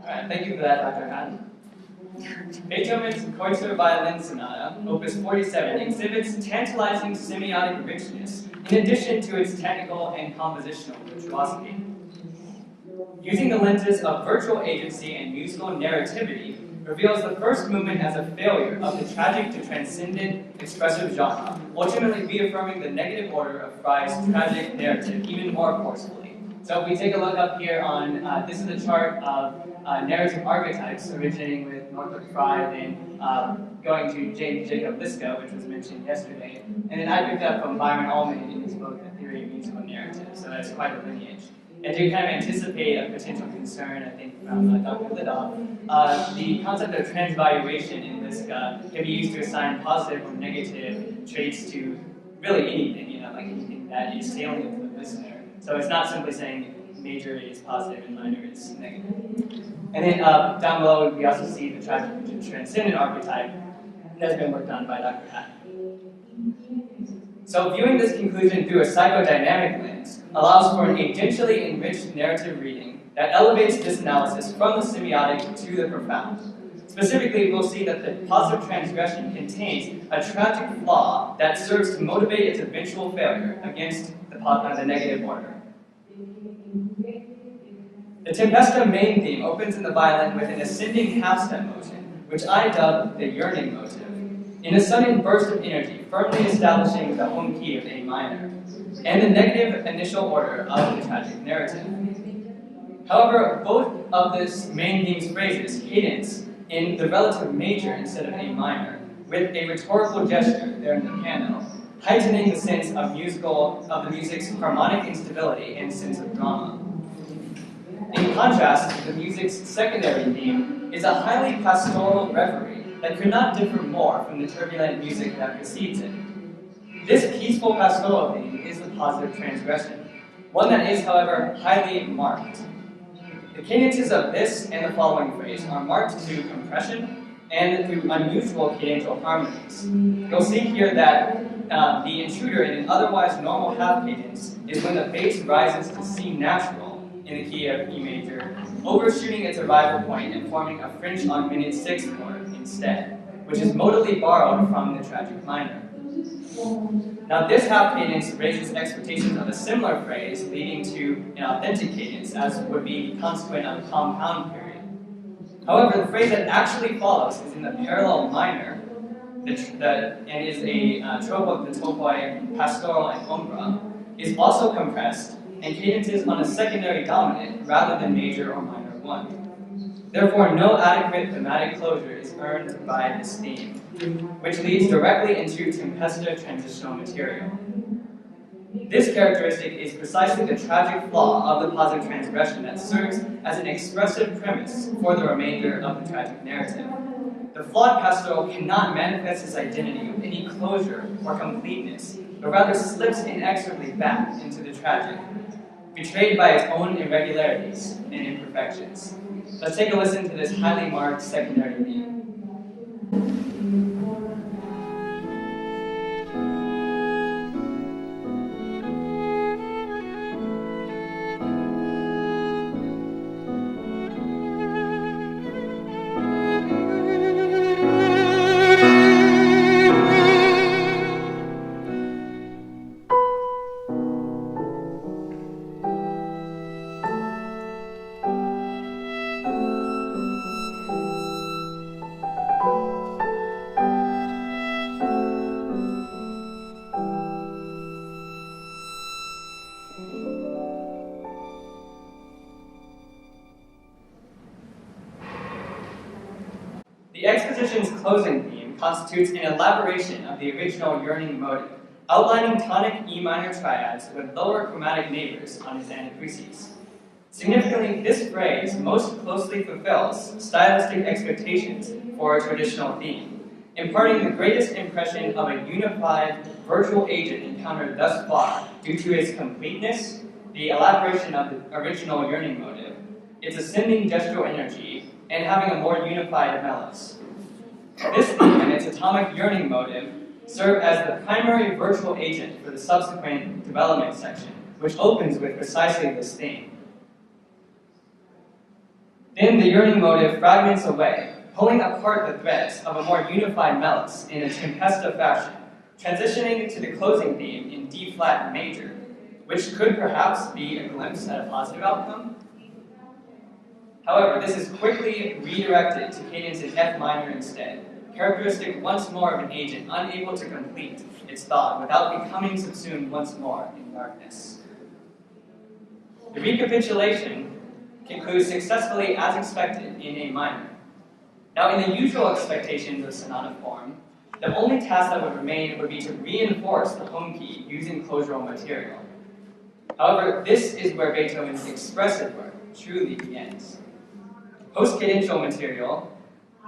All right, thank you for that, Dr. Hatton. Beethoven's Kreutzer Violin Sonata, Opus 47, exhibits tantalizing semiotic richness in addition to its technical and compositional virtuosity. Using the lenses of virtual agency and musical narrativity, reveals the first movement as a failure of the tragic-to-transcendent expressive genre, ultimately reaffirming the negative order of Fry's tragic narrative even more forcefully. So if we take a look up here on, this is a chart of narrative archetypes originating with Northrop Frye, then going to James Jacob Liskow, which was mentioned yesterday, and then I picked up from Byron Ullman in his book, The Theory of Musical Narrative, so that's quite a lineage. And to kind of anticipate a potential concern, I think, from Dr. Dodd, the concept of transvaluation in Liskow can be used to assign positive or negative traits to really anything, like anything that is salient to the listener. So it's not simply saying major is positive and minor is negative. And then down below, we also see the tragic-to-transcendent archetype that's been worked on by Dr. Hatton. So viewing this conclusion through a psychodynamic lens allows for an agentially-enriched narrative reading that elevates this analysis from the semiotic to the profound. Specifically, we'll see that the positive transgression contains a tragic flaw that serves to motivate its eventual failure against the negative order. The Tempesta main theme opens in the violin with an ascending half-step motion, which I dub the yearning motive, in a sudden burst of energy, firmly establishing the home key of A minor, and the negative initial order of the tragic narrative. However, both of this main theme's phrases cadence in the relative major instead of A minor, with a rhetorical gesture there in the piano, heightening the sense of the music's harmonic instability and sense of drama. In contrast, the music's secondary theme is a highly pastoral reverie that could not differ more from the turbulent music that precedes it. This peaceful pastoral theme is the positive transgression, one that is, however, highly marked. The cadences of this and the following phrase are marked through compression and through unusual cadential harmonies. You'll see here that the intruder in an otherwise normal half cadence is when the bass rises to C natural in the key of E major, overshooting its arrival point and forming a French on minute 6 chord instead, which is modally borrowed from the tragic minor. Now this half cadence raises expectations of a similar phrase leading to an authentic cadence, as would be consequent of a compound period. However, the phrase that actually follows is in the parallel minor, and is a trope of the topoi pastoral and umbra, is also compressed, and cadences on a secondary dominant rather than major or minor one. Therefore, no adequate thematic closure is earned by this theme, which leads directly into Tempesta transitional material. This characteristic is precisely the tragic flaw of the positive transgression that serves as an expressive premise for the remainder of the tragic narrative. The flawed pastoral cannot manifest its identity with any closure or completeness, but rather slips inexorably back into the tragic, betrayed by its own irregularities and imperfections. Let's take a listen to this highly marked secondary theme. The exposition's closing theme constitutes an elaboration of the original yearning motive, outlining tonic E minor triads with lower chromatic neighbors on its anacreses. Significantly, this phrase most closely fulfills stylistic expectations for a traditional theme, imparting the greatest impression of a unified virtual agent encountered thus far due to its completeness, the elaboration of the original yearning motive, its ascending gestural energy, and having a more unified melos. This theme and its atomic yearning motive serve as the primary virtual agent for the subsequent development section, which opens with precisely this theme. Then the yearning motive fragments away, pulling apart the threads of a more unified melody in a tempesta fashion, transitioning to the closing theme in D-flat major, which could perhaps be a glimpse at a positive outcome. However, this is quickly redirected to cadence in F minor instead, characteristic once more of an agent unable to complete its thought without becoming subsumed once more in darkness. The recapitulation concludes successfully as expected in A minor. Now, in the usual expectations of sonata form, the only task that would remain would be to reinforce the home key using closural material. However, this is where Beethoven's expressive work truly begins. Post-cadential material,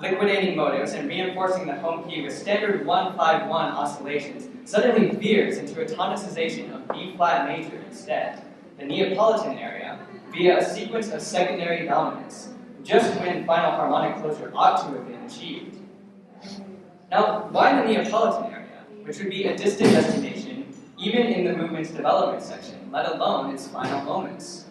liquidating motives and reinforcing the home key with standard 1-5-1 oscillations suddenly veers into a tonicization of B-flat major instead, the Neapolitan area, via a sequence of secondary dominants, just when final harmonic closure ought to have been achieved. Now, why the Neapolitan area, which would be a distant destination even in the movement's development section, let alone its final moments?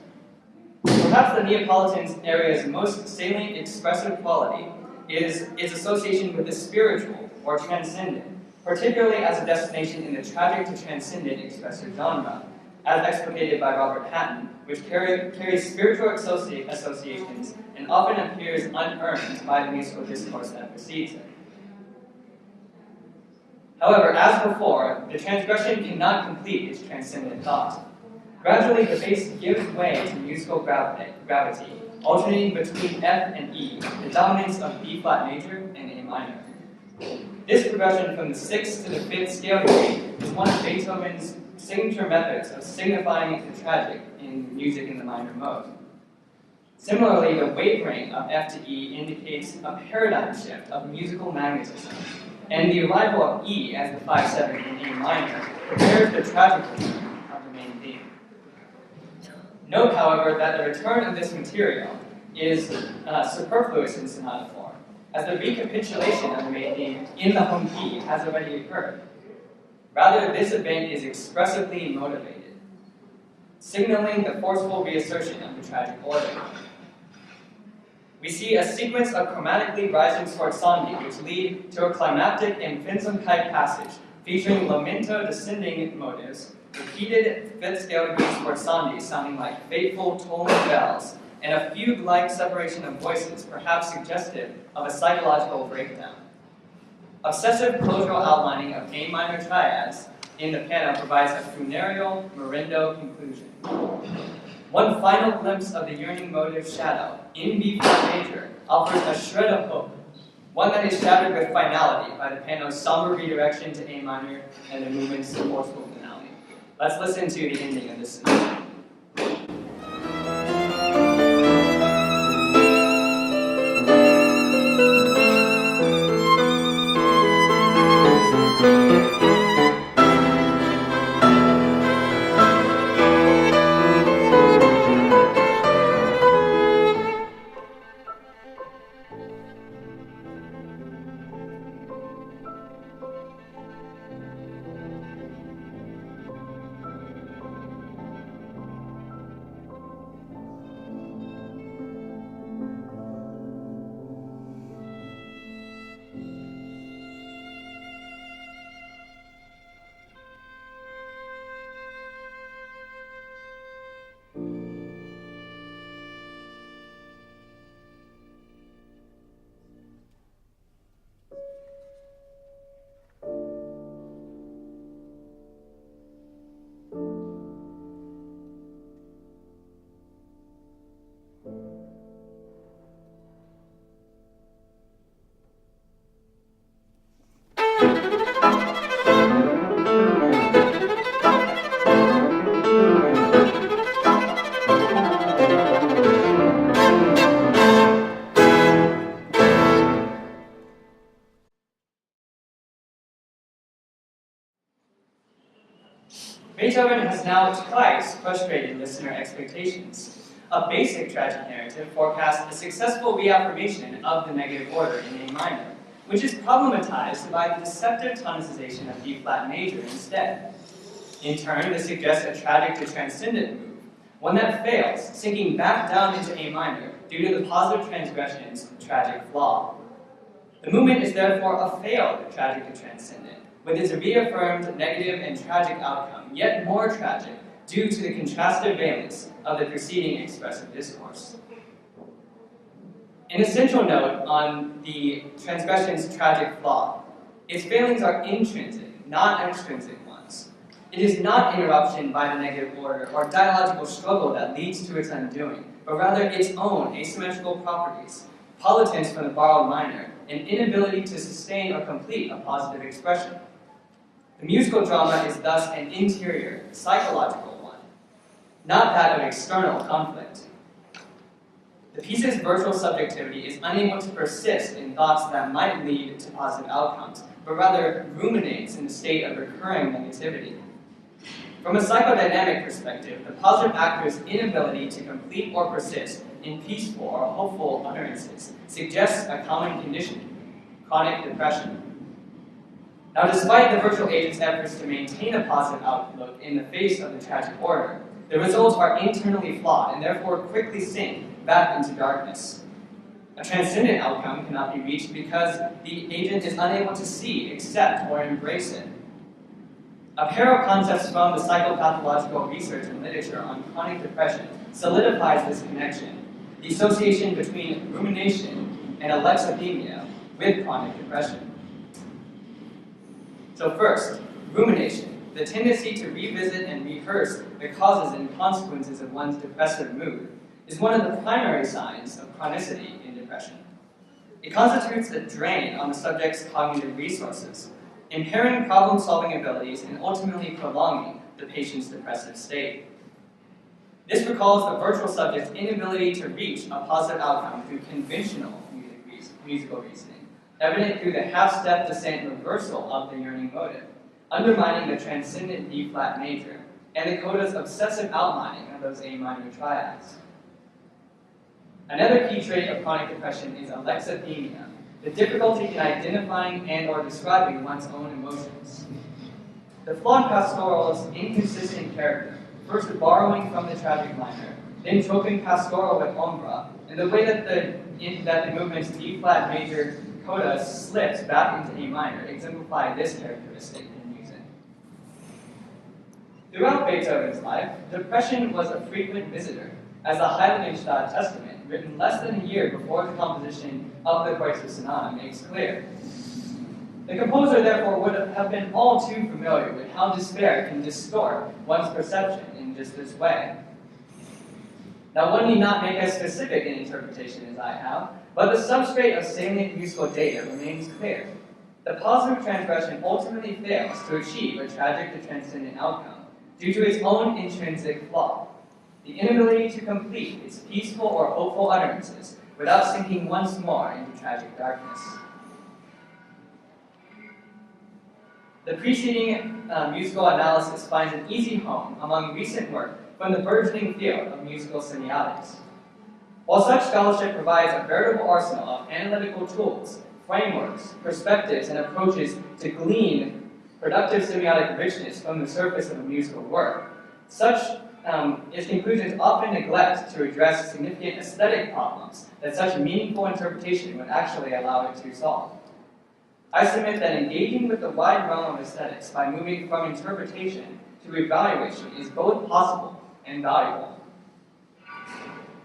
Perhaps the Neapolitan area's most salient expressive quality is its association with the spiritual or transcendent, particularly as a destination in the tragic-to-transcendent expressive genre, as explicated by Robert Hatton, which carries spiritual associations and often appears unearned by the musical discourse that precedes it. However, as before, the transgression cannot complete its transcendent thought. Gradually, the bass gives way to musical gravity, alternating between F and E, the dominance of B-flat major and A minor. This progression from the 6th to the 5th scale degree is one of Beethoven's signature methods of signifying the tragic in music in the minor mode. Similarly, the wavering of F to E indicates a paradigm shift of musical magnetism, and the arrival of E as the 5-7 in A minor prepares the tragic return of the main theme. Note, however, that the return of this material is superfluous in sonata form, as the recapitulation of the main theme in the home key has already occurred. Rather, this event is expressively motivated, signaling the forceful reassertion of the tragic order. We see a sequence of chromatically rising sforzandi which lead to a climactic Empfindsamkeit passage featuring lamento descending motives, repeated 5th scale degree sforzandi sounding like fateful tolling bells, and a fugue-like separation of voices, perhaps suggestive of a psychological breakdown. Obsessive closural outlining of A minor triads in the piano provides a funereal morindo conclusion. One final glimpse of the yearning motive shadow in B-flat major offers a shred of hope, one that is shattered with finality by the piano's somber redirection to A minor and the movement's forceful finale. Let's listen to the ending of this sonata. Beethoven has now twice frustrated listener expectations. A basic tragic narrative forecasts a successful reaffirmation of the negative order in A minor, which is problematized by the deceptive tonicization of B-flat major instead. In turn, this suggests a tragic-to-transcendent move, one that fails, sinking back down into A minor due to the positive transgression's tragic flaw. The movement is therefore a failed tragic-to-transcendent, with its reaffirmed negative and tragic outcome, yet more tragic due to the contrastive valence of the preceding expressive discourse. An essential note on the transgression's tragic flaw: its failings are intrinsic, not extrinsic ones. It is not interruption by the negative order or dialogical struggle that leads to its undoing, but rather its own asymmetrical properties, politance from the borrowed minor, and inability to sustain or complete a positive expression. The musical drama is thus an interior, psychological one, not that of external conflict. The piece's virtual subjectivity is unable to persist in thoughts that might lead to positive outcomes, but rather ruminates in the state of recurring negativity. From a psychodynamic perspective, the positive actor's inability to complete or persist in peaceful or hopeful utterances suggests a common condition: chronic depression. Now, despite the virtual agent's efforts to maintain a positive outlook in the face of the tragic order, the results are internally flawed and therefore quickly sink back into darkness. A transcendent outcome cannot be reached because the agent is unable to see, accept, or embrace it. A pair of concepts from the psychopathological research and literature on chronic depression solidifies this connection: the association between rumination and alexithymia with chronic depression. So first, rumination, the tendency to revisit and rehearse the causes and consequences of one's depressive mood, is one of the primary signs of chronicity in depression. It constitutes a drain on the subject's cognitive resources, impairing problem-solving abilities and ultimately prolonging the patient's depressive state. This recalls the virtual subject's inability to reach a positive outcome through conventional musical reasoning, evident through the half-step descent reversal of the yearning motive, undermining the transcendent D-flat major, and the coda's obsessive outlining of those A minor triads. Another key trait of chronic depression is alexithymia, the difficulty in identifying and or describing one's own emotions. The flawed pastoral's inconsistent character, first borrowing from the tragic minor, then troping pastoral with ombra, and the way that the movement's D-flat major coda slips back into A minor exemplify this characteristic in music. Throughout Beethoven's life, depression was a frequent visitor, as the Heiligenstadt Testament, written less than a year before the composition of the Kreutzer Sonata, makes clear. The composer, therefore, would have been all too familiar with how despair can distort one's perception in just this way. Now, one need not make as specific an interpretation as I have, but the substrate of salient musical data remains clear. The positive transgression ultimately fails to achieve a tragic-to-transcendent outcome due to its own intrinsic flaw: the inability to complete its peaceful or hopeful utterances without sinking once more into tragic darkness. The preceding musical analysis finds an easy home among recent work from the burgeoning field of musical semiotics. While such scholarship provides a veritable arsenal of analytical tools, frameworks, perspectives, and approaches to glean productive semiotic richness from the surface of a musical work, its conclusions often neglect to address significant aesthetic problems that such meaningful interpretation would actually allow it to solve. I submit that engaging with the wide realm of aesthetics by moving from interpretation to evaluation is both possible and valuable.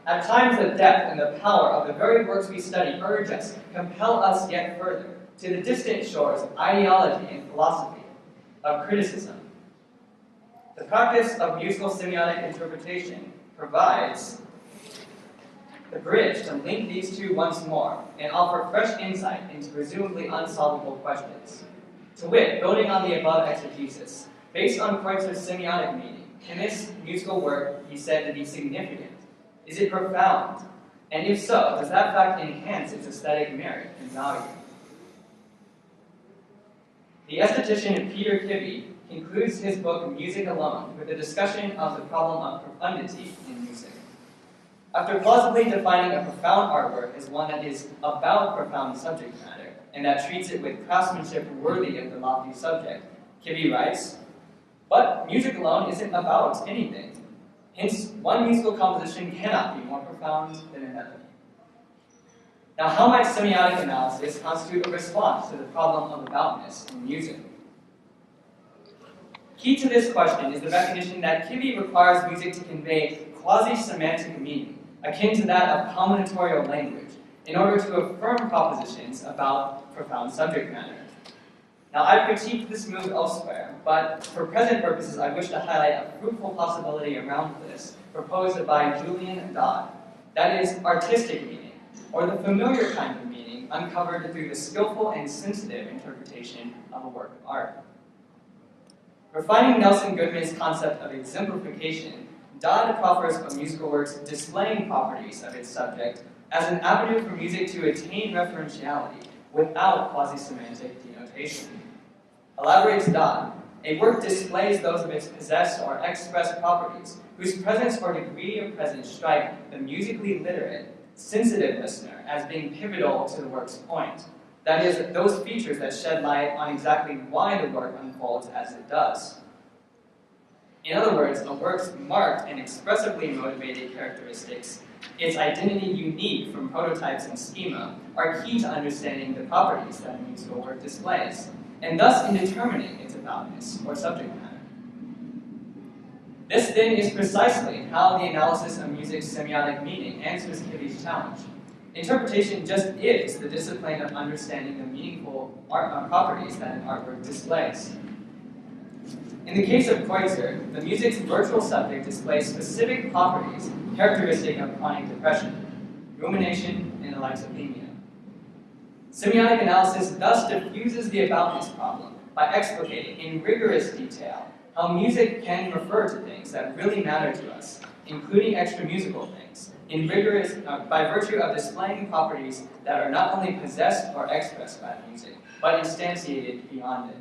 At times, the depth and the power of the very works we study urge us, compel us yet further to the distant shores of ideology and philosophy, of criticism. The practice of musical semiotic interpretation provides the bridge to link these two once more and offer fresh insight into presumably unsolvable questions. To wit, building on the above exegesis, based on Kreutzer's semiotic meaning, can this musical work be said to be significant? Is it profound? And if so, does that fact enhance its aesthetic merit and value? The esthetician Peter Kivy concludes his book Music Alone with a discussion of the problem of profundity in music. After plausibly defining a profound artwork as one that is about profound subject matter and that treats it with craftsmanship worthy of the lofty subject, Kivy writes, "But music alone isn't about anything. Hence, one musical composition cannot be more profound than another. Now, how might semiotic analysis constitute a response to the problem of aboutness in music? Key to this question is the recognition that Kivy requires music to convey quasi-semantic meaning, akin to that of combinatorial language, in order to affirm propositions about profound subject matter. Now, I've critiqued this move elsewhere, but for present purposes, I wish to highlight a fruitful possibility around this proposed by Julian Dodd, that is, artistic meaning, or the familiar kind of meaning uncovered through the skillful and sensitive interpretation of a work of art. Refining Nelson Goodman's concept of exemplification, Dodd proffers a musical work's displaying properties of its subject as an avenue for music to attain referentiality without quasi-semantic denotation. Elaborates Dodd, a work displays those of its possessed or expressed properties, whose presence or degree of presence strike the musically literate, sensitive listener as being pivotal to the work's point. That is, those features that shed light on exactly why the work unfolds as it does. In other words, a work's marked and expressively motivated characteristics, its identity unique from prototypes and schema, are key to understanding the properties that a musical work displays, and thus in determining its aboutness or subject matter. This then is precisely how the analysis of music's semiotic meaning answers Kivy's challenge. Interpretation just is the discipline of understanding the meaningful properties that an artwork displays. In the case of Kreutzer, the music's virtual subject displays specific properties characteristic of chronic depression, rumination, and alexithymia. Semiotic analysis thus diffuses the aboutness problem by explicating in rigorous detail how music can refer to things that really matter to us, including extra-musical things, by virtue of displaying properties that are not only possessed or expressed by music, but instantiated beyond it.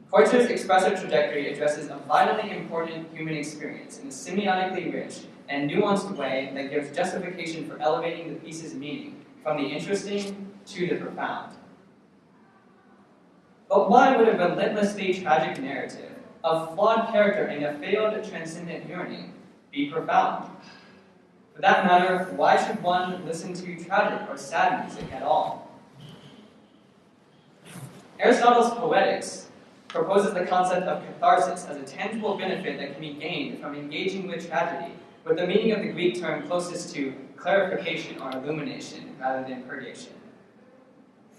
Kreutzer's expressive trajectory addresses a vitally important human experience in a semiotically rich and nuanced way that gives justification for elevating the piece's meaning from the interesting to the profound. But why would a relentlessly tragic narrative of flawed character and a failed transcendent yearning be profound? For that matter, why should one listen to tragic or sad music at all? Aristotle's Poetics proposes the concept of catharsis as a tangible benefit that can be gained from engaging with tragedy, with the meaning of the Greek term closest to clarification or illumination rather than purgation.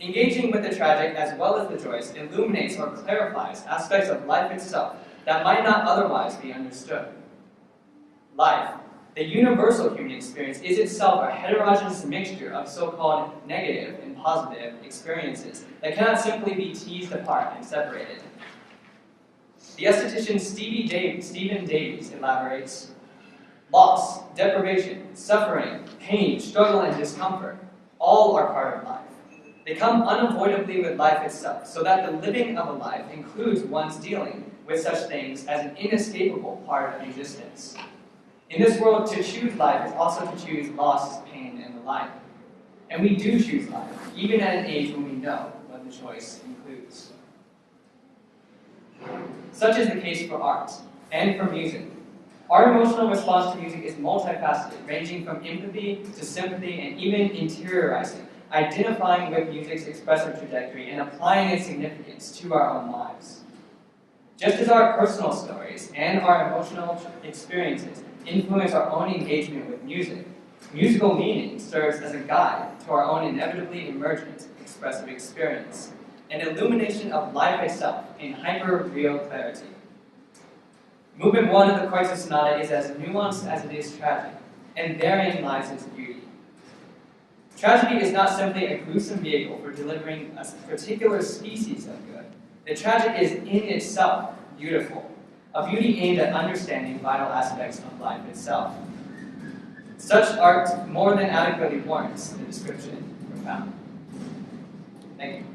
Engaging with the tragic as well as the joyous illuminates or clarifies aspects of life itself that might not otherwise be understood. Life, the universal human experience, is itself a heterogeneous mixture of so-called negative and positive experiences that cannot simply be teased apart and separated. The esthetician Stephen Davies elaborates, loss, deprivation, suffering, pain, struggle, and discomfort, all are part of life. They come unavoidably with life itself, so that the living of a life includes one's dealing with such things as an inescapable part of existence. In this world, to choose life is also to choose loss, pain, and the like. And we do choose life, even at an age when we know what the choice includes. Such is the case for art, and for music. Our emotional response to music is multifaceted, ranging from empathy to sympathy and even interiorizing, identifying with music's expressive trajectory and applying its significance to our own lives. Just as our personal stories and our emotional experiences influence our own engagement with music, musical meaning serves as a guide to our own inevitably emergent expressive experience, an illumination of life itself in hyper-real clarity. Movement 1 of the Kreutzer Sonata is as nuanced as it is tragic, and therein lies its beauty. Tragedy is not simply a gruesome vehicle for delivering a particular species of good. The tragic is in itself beautiful, a beauty aimed at understanding vital aspects of life itself. Such art more than adequately warrants the description profound. Thank you.